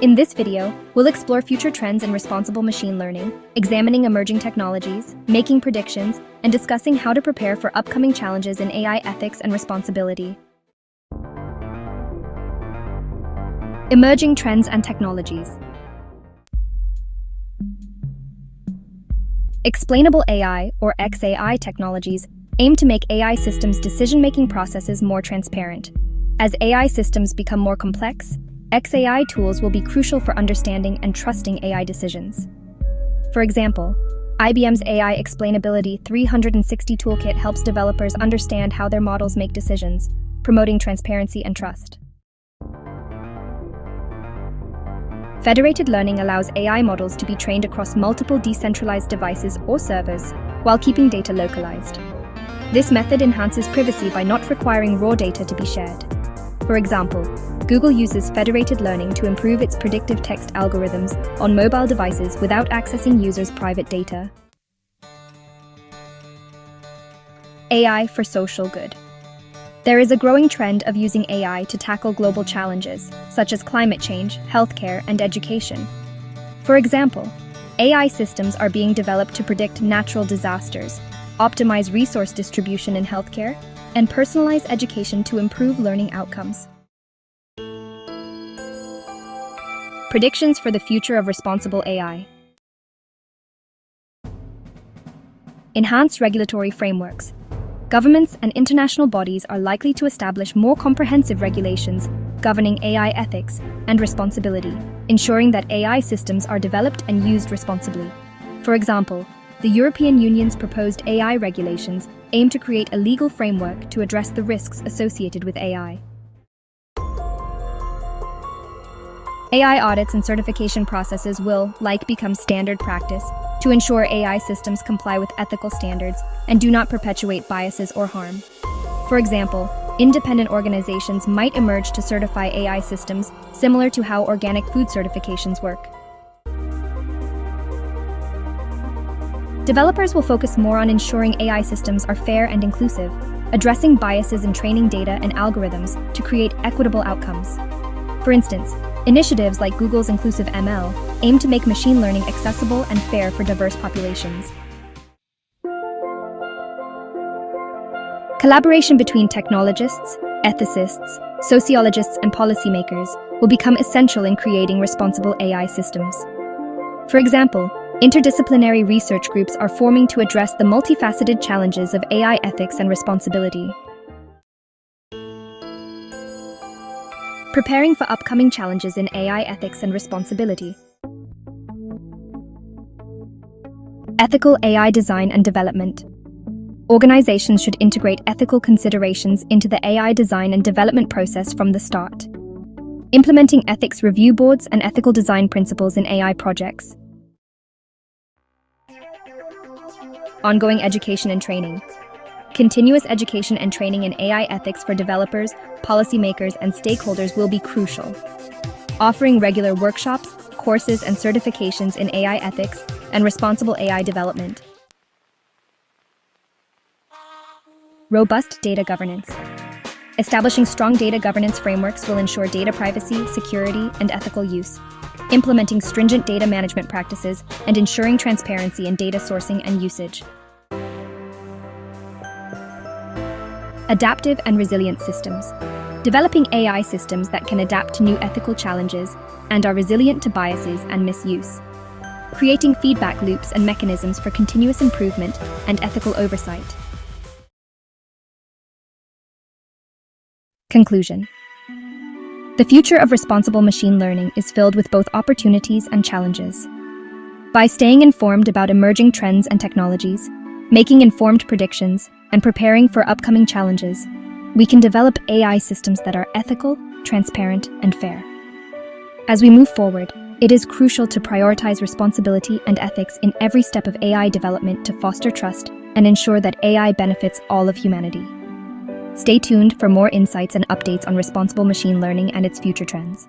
In this video, we'll explore future trends in responsible machine learning, examining emerging technologies, making predictions, and discussing how to prepare for upcoming challenges in AI ethics and responsibility. Emerging trends and technologies. Explainable AI, or XAI technologies, aim to make AI systems' decision-making processes more transparent. As AI systems become more complex, XAI tools will be crucial for understanding and trusting AI decisions. For example, IBM's AI Explainability 360 toolkit helps developers understand how their models make decisions, promoting transparency and trust. Federated learning allows AI models to be trained across multiple decentralized devices or servers, while keeping data localized. This method enhances privacy by not requiring raw data to be shared. For example, Google uses federated learning to improve its predictive text algorithms on mobile devices without accessing users' private data. AI for social good. There is a growing trend of using AI to tackle global challenges, such as climate change, healthcare, and education. For example, AI systems are being developed to predict natural disasters, optimize resource distribution in healthcare, and personalize education to improve learning outcomes. Predictions for the future of responsible AI. Enhanced regulatory frameworks. Governments and international bodies are likely to establish more comprehensive regulations governing AI ethics and responsibility, ensuring that AI systems are developed and used responsibly. For example, the European Union's proposed AI regulations aim to create a legal framework to address the risks associated with AI. AI audits and certification processes will, become standard practice to ensure AI systems comply with ethical standards and do not perpetuate biases or harm. For example, independent organizations might emerge to certify AI systems similar to how organic food certifications work. Developers will focus more on ensuring AI systems are fair and inclusive, addressing biases in training data and algorithms to create equitable outcomes. For instance, initiatives like Google's Inclusive ML aim to make machine learning accessible and fair for diverse populations. Collaboration between technologists, ethicists, sociologists, and policymakers will become essential in creating responsible AI systems. For example, interdisciplinary research groups are forming to address the multifaceted challenges of AI ethics and responsibility. Preparing for upcoming challenges in AI ethics and responsibility. Ethical AI design and development. Organizations should integrate ethical considerations into the AI design and development process from the start. Implementing ethics review boards and ethical design principles in AI projects. Ongoing education and training. Continuous education and training in AI ethics for developers, policymakers, and stakeholders will be crucial. Offering regular workshops, courses, and certifications in AI ethics and responsible AI development. Robust data governance. Establishing strong data governance frameworks will ensure data privacy, security, and ethical use. Implementing stringent data management practices and ensuring transparency in data sourcing and usage. Adaptive and resilient systems. Developing AI systems that can adapt to new ethical challenges and are resilient to biases and misuse. Creating feedback loops and mechanisms for continuous improvement and ethical oversight. Conclusion. The future of responsible machine learning is filled with both opportunities and challenges. By staying informed about emerging trends and technologies, making informed predictions, and preparing for upcoming challenges, we can develop AI systems that are ethical, transparent, and fair. As we move forward, it is crucial to prioritize responsibility and ethics in every step of AI development to foster trust and ensure that AI benefits all of humanity. Stay tuned for more insights and updates on responsible machine learning and its future trends.